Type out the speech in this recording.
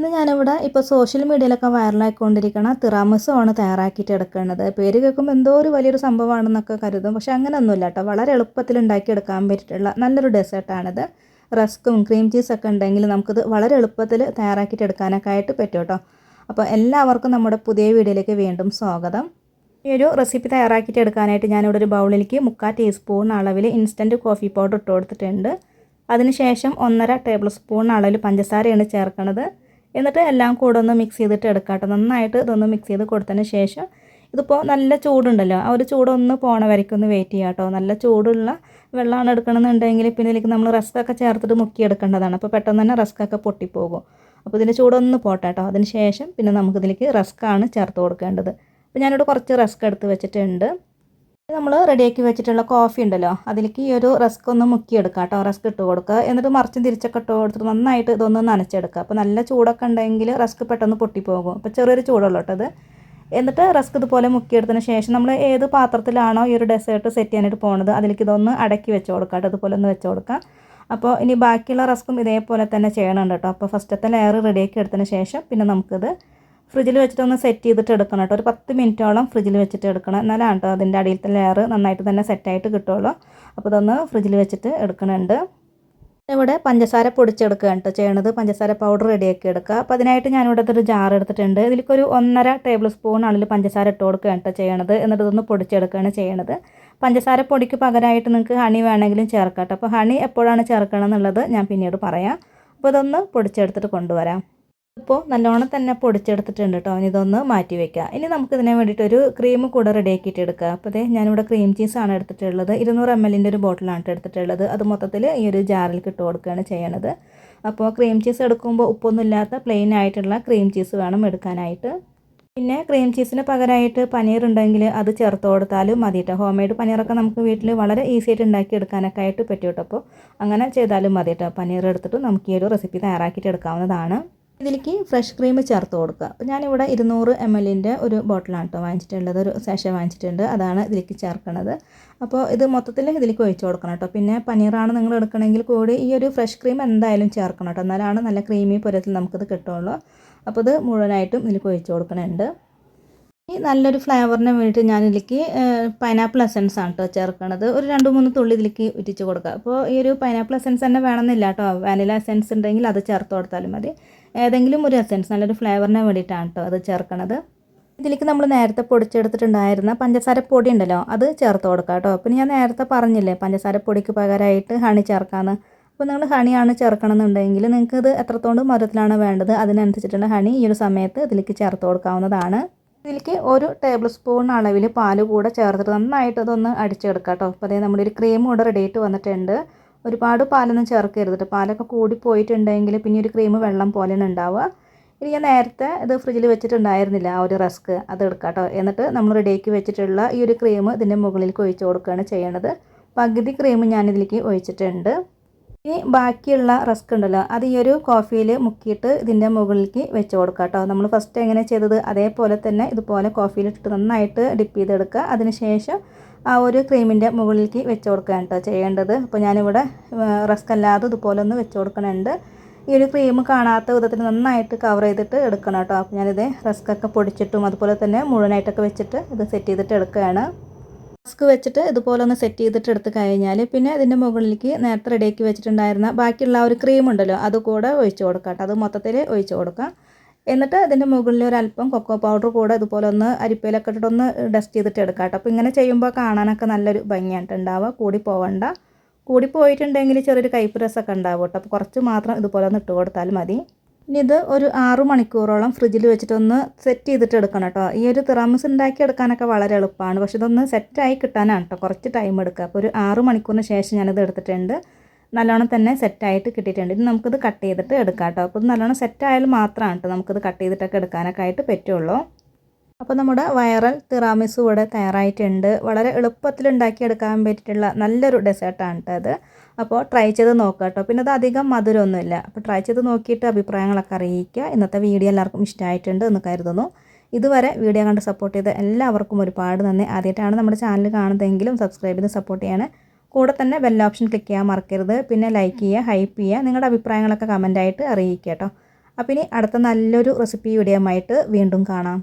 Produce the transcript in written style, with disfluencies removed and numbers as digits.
ഇന്ന് ഞാനിവിടെ ഇപ്പോൾ സോഷ്യൽ മീഡിയയിലൊക്കെ വൈറലായിക്കൊണ്ടിരിക്കണ തിറാമിസു ആണ് തയ്യാറാക്കിയിട്ട് എടുക്കുന്നത്. പേര് കേൾക്കുമ്പോൾ എന്തോ ഒരു വലിയൊരു സംഭവമാണെന്നൊക്കെ കരുതും. പക്ഷെ അങ്ങനെയൊന്നുമില്ല കേട്ടോ. വളരെ എളുപ്പത്തിൽ ഉണ്ടാക്കിയെടുക്കാൻ പറ്റിയിട്ടുള്ള നല്ലൊരു ഡെസേർട്ടാണിത്. റസ്ക്കും ക്രീം ചീസൊക്കെ ഉണ്ടെങ്കിൽ നമുക്കിത് വളരെ എളുപ്പത്തിൽ തയ്യാറാക്കിയിട്ട് എടുക്കാനൊക്കെ ആയിട്ട് പറ്റും കേട്ടോ. അപ്പോൾ എല്ലാവർക്കും നമ്മുടെ പുതിയ വീഡിയോയിലേക്ക് വീണ്ടും സ്വാഗതം. ഈ ഒരു റെസിപ്പി തയ്യാറാക്കിയിട്ട് എടുക്കാനായിട്ട് ഞാനിവിടെ ഒരു ബൗളിലേക്ക് 3/4 ടീസ്പൂൺ അളവിൽ ഇൻസ്റ്റൻറ്റ് കോഫി പൗഡർ ഇട്ട് കൊടുത്തിട്ടുണ്ട്. അതിനുശേഷം 1.5 ടേബിൾ സ്പൂൺ അളവിൽ പഞ്ചസാരയാണ് ചേർക്കുന്നത്. എന്നിട്ട് എല്ലാം കൂടെ ഒന്ന് മിക്സ് ചെയ്തിട്ട് എടുക്കാം കേട്ടോ. നന്നായിട്ട് ഇതൊന്ന് മിക്സ് ചെയ്ത് കൊടുത്തതിന് ശേഷം ഇതിപ്പോൾ നല്ല ചൂടുണ്ടല്ലോ, ആ ഒരു ചൂടൊന്ന് പോണ വരയ്ക്കും ഒന്ന് വെയിറ്റ് ചെയ്യാം കേട്ടോ. നല്ല ചൂടുള്ള വെള്ളമാണ് എടുക്കണമെന്നുണ്ടെങ്കിൽ പിന്നെ ഇതിലേക്ക് നമ്മൾ റസ്ക്കൊക്കെ ചേർത്തിട്ട് മുക്കിയെടുക്കേണ്ടതാണ്. അപ്പോൾ പെട്ടെന്ന് തന്നെ റസ്ക്കൊക്കെ പൊട്ടിപ്പോകും. അപ്പോൾ ഇതിൻ്റെ ചൂടൊന്ന് പോട്ടെ കേട്ടോ. അതിന് ശേഷം പിന്നെ നമുക്കിതിലേക്ക് റസ്ക്കാണ് ചേർത്ത് കൊടുക്കേണ്ടത്. അപ്പോൾ ഞാനിവിടെ കുറച്ച് റസ്ക് എടുത്ത് വെച്ചിട്ടുണ്ട്. നമ്മൾ റെഡിയാക്കി വെച്ചിട്ടുള്ള കോഫി ഉണ്ടല്ലോ, അതിലേക്ക് ഈ ഒരു റസ്ക് ഒന്ന് മുക്കിയെടുക്കുക കേട്ടോ. റസ്ക് ഇട്ട് കൊടുക്കുക. എന്നിട്ട് മറിച്ചും തിരിച്ചൊക്കെ ഇട്ട് കൊടുത്തിട്ട് നന്നായിട്ട് ഇതൊന്ന് നനച്ചെടുക്കുക. അപ്പോൾ നല്ല ചൂടൊക്കെ ഉണ്ടെങ്കിൽ റസ്ക് പെട്ടെന്ന് പൊട്ടിപ്പോകും. അപ്പോൾ ചെറിയൊരു ചൂടുള്ളൂ കേട്ടോ അത്. എന്നിട്ട് റസ്ക് ഇതുപോലെ മുക്കിയെടുത്തതിന് ശേഷം നമ്മൾ ഏത് പാത്രത്തിലാണോ ഈ ഒരു ഡെസേർട്ട് സെറ്റ് ചെയ്യാനായിട്ട് പോകുന്നത് അതിലേക്ക് ഇതൊന്ന് അടക്കി വെച്ച് കൊടുക്കുക കേട്ടോ. ഇതുപോലെ ഒന്ന് വെച്ച് കൊടുക്കുക. അപ്പോൾ ഇനി ബാക്കിയുള്ള റസ്ക്കും ഇതേപോലെ തന്നെ ചെയ്യണം കേട്ടോ. അപ്പോൾ ഫസ്റ്റത്തെ ലെയർ റെഡിയാക്കി എടുത്തതിന് ശേഷം പിന്നെ നമുക്കിത് ഫ്രിഡ്ജിൽ വെച്ചിട്ടൊന്ന് സെറ്റ് ചെയ്തിട്ട് എടുക്കണം കേട്ടോ. ഒരു 10 മിനിറ്റോളം ഫ്രിഡ്ജിൽ വെച്ചിട്ട് എടുക്കണം. എന്നാലാണ് കേട്ടോ അതിൻ്റെ അടിയിലത്തെ ലെയർ നന്നായിട്ട് തന്നെ സെറ്റായിട്ട് കിട്ടുള്ളൂ. അപ്പോൾ ഇതൊന്ന് ഫ്രിഡ്ജിൽ വെച്ചിട്ട് എടുക്കുന്നുണ്ട്. ഇവിടെ പഞ്ചസാര പൊടിച്ചെടുക്കുക കേട്ടോ ചെയ്യണത്. പഞ്ചസാര പൗഡർ റെഡിയാക്കി എടുക്കുക. അപ്പോൾ അതിനായിട്ട് ഞാനിവിടെ ഒരു ജാർ എടുത്തിട്ടുണ്ട്. ഇതിലേക്കൊരു 1.5 ടേബിൾ സ്പൂൺ അളവിൽ പഞ്ചസാര ഇട്ട് കൊടുക്കുക കേട്ടോ ചെയ്യണത്. എന്നിട്ട് ഇതൊന്ന് പൊടിച്ചെടുക്കുകയാണ് ചെയ്യണത്. പഞ്ചസാര പൊടിക്ക് പകരമായിട്ട് നിങ്ങൾക്ക് ഹണി വേണമെങ്കിലും ചേർക്കാം കേട്ടോ. അപ്പോൾ ഹണി എപ്പോഴാണ് ചേർക്കണം എന്നുള്ളത് ഞാൻ പിന്നീട് പറയാം. അപ്പോൾ ഇതൊന്ന് പൊടിച്ചെടുത്തിട്ട് കൊണ്ടുവരാം. ഇപ്പോൾ നല്ലോണം തന്നെ പൊടിച്ചെടുത്തിട്ടുണ്ട് കേട്ടോ. ഇനി ഇതൊന്ന് മാറ്റി വയ്ക്കുക. ഇനി നമുക്കിതിന് വേണ്ടിയിട്ടൊരു ക്രീം കൂടെ റെഡിയാക്കിയിട്ട് എടുക്കുക. അപ്പോൾ അതേ ഞാനിവിടെ ക്രീം ചീസാണ് എടുത്തിട്ടുള്ളത്. 200 ml ഒരു ബോട്ടിലാണ് എടുത്തിട്ടുള്ളത്. അത് മൊത്തത്തിൽ ഈ ഒരു ജാറിൽ ഇട്ട് കൊടുക്കുകയാണ് ചെയ്യണത്. അപ്പോൾ ക്രീം ചീസ് എടുക്കുമ്പോൾ ഉപ്പൊന്നും ഇല്ലാത്ത പ്ലെയിൻ ആയിട്ടുള്ള ക്രീം ചീസ് വേണം എടുക്കാനായിട്ട്. പിന്നെ ക്രീം ചീസിന് പകരമായിട്ട് പനീർ ഉണ്ടെങ്കിൽ അത് ചേർത്ത് കൊടുത്താലും മതി കേട്ടോ. ഹോം മെയ്ഡ് പനീറൊക്കെ നമുക്ക് വീട്ടിൽ വളരെ ഈസി ആയിട്ട് ഉണ്ടാക്കി എടുക്കാനൊക്കെ ആയിട്ട് പറ്റും കേട്ടോ. അപ്പോൾ അങ്ങനെ ചെയ്താലും മതി കേട്ടോ. പനീർ എടുത്തിട്ട് നമുക്ക് ഈ ഒരു റെസിപ്പി തയ്യാറാക്കിയിട്ട് എടുക്കാവുന്നതാണ്. ഇതിലേക്ക് ഫ്രഷ് ക്രീം ചേർത്ത് കൊടുക്കുക. അപ്പോൾ ഞാനിവിടെ 200 ml ഒരു ബോട്ടിലാണ് കേട്ടോ വാങ്ങിച്ചിട്ടുള്ളത്. ഒരു സാഷെ വാങ്ങിച്ചിട്ടുണ്ട്. അതാണ് ഇതിലേക്ക് ചേർക്കുന്നത്. അപ്പോൾ ഇത് മൊത്തത്തിൽ ഇതിലേക്ക് ഒഴിച്ച് കൊടുക്കണം കേട്ടോ. പിന്നെ പനീറാണ് നിങ്ങൾ എടുക്കണമെങ്കിൽ കൂടി ഈ ഒരു ഫ്രഷ് ക്രീം എന്തായാലും ചേർക്കണം കേട്ടോ. എന്നാലാണ് നല്ല ക്രീമി പരുവത്തിൽ നമുക്കിത് കിട്ടുള്ളൂ. അപ്പോൾ ഇത് മുഴുവനായിട്ടും ഇതിലേക്ക് ഒഴിച്ച് കൊടുക്കുന്നുണ്ട്. ഈ നല്ലൊരു ഫ്ലേവറിന് വേണ്ടിയിട്ട് ഞാനിതിലേക്ക് പൈനാപ്പിൾ എസൻസ് ആണ് കേട്ടോ ചേർക്കുന്നത്. ഒരു 2-3 തുള്ളി ഇതിലേക്ക് ഇറ്റിച്ച് കൊടുക്കുക. അപ്പോൾ ഈ ഒരു പൈനാപ്പിൾ എസൻസ് തന്നെ വേണമെന്നില്ല കേട്ടോ. വാനില എസൻസ് ഉണ്ടെങ്കിൽ അത് ചേർത്ത് കൊടുത്താലും മതി. ഏതെങ്കിലും ഒരു എസൻസ് നല്ലൊരു ഫ്ലേവറിന് വേണ്ടിയിട്ടാണ് കേട്ടോ അത് ചേർക്കണത്. ഇതിലേക്ക് നമ്മൾ നേരത്തെ പൊടിച്ചെടുത്തിട്ടുണ്ടായിരുന്ന പഞ്ചസാര പൊടി ഉണ്ടല്ലോ, അത് ചേർത്ത് കൊടുക്കുക കേട്ടോ. പിന്നെ ഞാൻ നേരത്തെ പറഞ്ഞില്ലേ പഞ്ചസാര പൊടിക്ക് പകരമായിട്ട് ഹണി ചേർക്കാമെന്ന്. അപ്പോൾ നിങ്ങൾ ഹണിയാണ് ചേർക്കണമെന്നുണ്ടെങ്കിൽ നിങ്ങൾക്ക് ഇത് എത്രത്തോളം മധുരത്തിലാണ് വേണ്ടത് അതിനനുസരിച്ചിട്ടുള്ള ഹണി ഈ ഒരു സമയത്ത് ഇതിലേക്ക് ചേർത്ത് കൊടുക്കാവുന്നതാണ്. ഇതിലേക്ക് 1 ടേബിൾ സ്പൂൺ അളവിൽ പാൽ കൂടെ ചേർത്തിട്ട് നന്നായിട്ട് ഇതൊന്ന് അടിച്ചെടുക്കാം കേട്ടോ. അപ്പോൾ അതേ നമ്മുടെ ഒരു ക്രീം കൂടെ റെഡി ആയിട്ട് വന്നിട്ടുണ്ട്. ഒരുപാട് പാലൊന്നും ചേർക്കരുത്. പാലൊക്കെ കൂടി പോയിട്ടുണ്ടെങ്കിൽ പിന്നെ ഒരു ക്രീം വെള്ളം പോലെയാണ് ഉണ്ടാവുക. ഇനി ഞാൻ നേരത്തെ ഇത് ഫ്രിഡ്ജിൽ വെച്ചിട്ടുണ്ടായിരുന്നില്ല ആ ഒരു റസ്ക്, അത് എടുക്കാം കേട്ടോ. എന്നിട്ട് നമ്മൾ റെഡിയാക്കി വെച്ചിട്ടുള്ള ഈ ഒരു ക്രീം ഇതിൻ്റെ മുകളിലേക്ക് ഒഴിച്ച് കൊടുക്കുകയാണ് ചെയ്യണത്. പകുതി ക്രീം ഞാനിതിലേക്ക് ഒഴിച്ചിട്ടുണ്ട്. ഇനി ബാക്കിയുള്ള റസ്ക് ഉണ്ടല്ലോ അത് ഈ ഒരു കോഫിയിൽ മുക്കിയിട്ട് ഇതിൻ്റെ മുകളിലേക്ക് വെച്ച് കൊടുക്കുക കേട്ടോ. നമ്മൾ ഫസ്റ്റ് എങ്ങനെ ചെയ്തത് അതേപോലെ തന്നെ ഇതുപോലെ കോഫിയിലിട്ടിട്ട് നന്നായിട്ട് ഡിപ്പ് ചെയ്തെടുക്കുക. അതിനുശേഷം ആ ഒരു ക്രീമിൻ്റെ മുകളിലേക്ക് വെച്ച് കൊടുക്കുകയാണ് കേട്ടോ ചെയ്യേണ്ടത്. അപ്പോൾ ഞാനിവിടെ റസ്ക് അല്ലാതെ ഇതുപോലെ ഒന്ന് വെച്ച് കൊടുക്കണുണ്ട്. ഈ ഒരു ക്രീം കാണാത്ത വിധത്തിൽ നന്നായിട്ട് കവർ ചെയ്തിട്ട് എടുക്കണം കേട്ടോ. അപ്പോൾ ഞാനിത് റസ്കൊക്കെ പൊടിച്ചിട്ടും അതുപോലെ തന്നെ മുഴുവനായിട്ടൊക്കെ വെച്ചിട്ട് ഇത് സെറ്റ് ചെയ്തിട്ട് എടുക്കുകയാണ്. റസ്ക് വെച്ചിട്ട് ഇതുപോലെ ഒന്ന് സെറ്റ് ചെയ്തിട്ട് എടുത്ത് കഴിഞ്ഞാൽ പിന്നെ ഇതിൻ്റെ മുകളിലേക്ക് നേരത്തെ റെഡിയാക്കി വെച്ചിട്ടുണ്ടായിരുന്ന ബാക്കിയുള്ള ഒരു ക്രീം ഉണ്ടല്ലോ അത് കൂടെ ഒഴിച്ച് കൊടുക്കാം കേട്ടോ. അത് മൊത്തത്തിൽ ഒഴിച്ച് കൊടുക്കാം. എന്നിട്ട് അതിൻ്റെ മുകളിൽ ഒരല്പം കൊക്കോ പൗഡർ കൂടെ ഇതുപോലെ ഒന്ന് അരിപ്പയിലൊക്കെ ഇട്ടിട്ടൊന്ന് ഡസ്റ്റ് ചെയ്തിട്ട് എടുക്കാം കേട്ടോ. അപ്പോൾ ഇങ്ങനെ ചെയ്യുമ്പോൾ കാണാനൊക്കെ നല്ലൊരു ഭംഗിയായിട്ട് ഉണ്ടാവുക. കൂടി പോവണ്ട. കൂടി പോയിട്ടുണ്ടെങ്കിൽ ചെറിയൊരു കയ്പ്പ് രസമൊക്കെ ഉണ്ടാവും കേട്ടോ. അപ്പോൾ കുറച്ച് മാത്രം ഇതുപോലെ ഒന്ന് ഇട്ട് കൊടുത്താൽ മതി. ഇനി ഇത് ഒരു 6 മണിക്കൂറോളം ഫ്രിഡ്ജിൽ വെച്ചിട്ടൊന്ന് സെറ്റ് ചെയ്തിട്ട് എടുക്കണം കേട്ടോ. ഈ ഒരു തിറാമിസ് ഉണ്ടാക്കി എടുക്കാനൊക്കെ വളരെ എളുപ്പമാണ്. പക്ഷെ ഇതൊന്ന് സെറ്റായി കിട്ടാനാണ് കേട്ടോ കുറച്ച് ടൈം എടുക്കുക. അപ്പോൾ ഒരു 6 മണിക്കൂറിന് ശേഷം ഞാനിത് എടുത്തിട്ടുണ്ട്. നല്ലോണം തന്നെ സെറ്റായിട്ട് കിട്ടിയിട്ടുണ്ട്. ഇനി നമുക്കിത് കട്ട് ചെയ്തിട്ട് എടുക്കാം കേട്ടോ. അപ്പോൾ ഇത് നല്ലോണം സെറ്റായാലും മാത്രമാണ് കേട്ടോ നമുക്കിത് കട്ട് ചെയ്തിട്ടൊക്കെ എടുക്കാനൊക്കെ ആയിട്ട് പറ്റുള്ളൂ. അപ്പോൾ നമ്മുടെ വൈറൽ തിറാമിസു ഇവിടെ തയ്യാറായിട്ടുണ്ട്. വളരെ എളുപ്പത്തിൽ ഉണ്ടാക്കിയെടുക്കാൻ പറ്റിയിട്ടുള്ള നല്ലൊരു ഡെസേർട്ടാണ് കേട്ടോ അത്. അപ്പോൾ ട്രൈ ചെയ്ത് നോക്കുക കേട്ടോ. പിന്നെ അത് അധികം മധുരമൊന്നുമില്ല. അപ്പോൾ ട്രൈ ചെയ്ത് നോക്കിയിട്ട് അഭിപ്രായങ്ങളൊക്കെ അറിയിക്കുക. ഇന്നത്തെ വീഡിയോ എല്ലാവർക്കും ഇഷ്ടമായിട്ടുണ്ട് എന്ന് കരുതുന്നു. ഇതുവരെ വീഡിയോ കണ്ട് സപ്പോർട്ട് ചെയ്ത എല്ലാവർക്കും ഒരുപാട് നന്ദി. ആദ്യമായിട്ടാണ് നമ്മുടെ ചാനൽ കാണുന്നതെങ്കിലും സബ്സ്ക്രൈബ് ചെയ്ത് സപ്പോർട്ട് ചെയ്യണം. കൂടെ തന്നെ ബെൽ ഓപ്ഷൻ ക്ലിക്ക് ചെയ്യാൻ മറക്കരുത്. പിന്നെ ലൈക്ക് ചെയ്യുക, ഹൈപ്പ് ചെയ്യുക, നിങ്ങളുടെ അഭിപ്രായങ്ങളൊക്കെ കമൻറ്റായിട്ട് അറിയിക്കുക കേട്ടോ. അപ്പോൾ ഇനി അടുത്ത നല്ലൊരു റെസിപ്പി വീഡിയോ ആയിട്ട് വീണ്ടും കാണാം.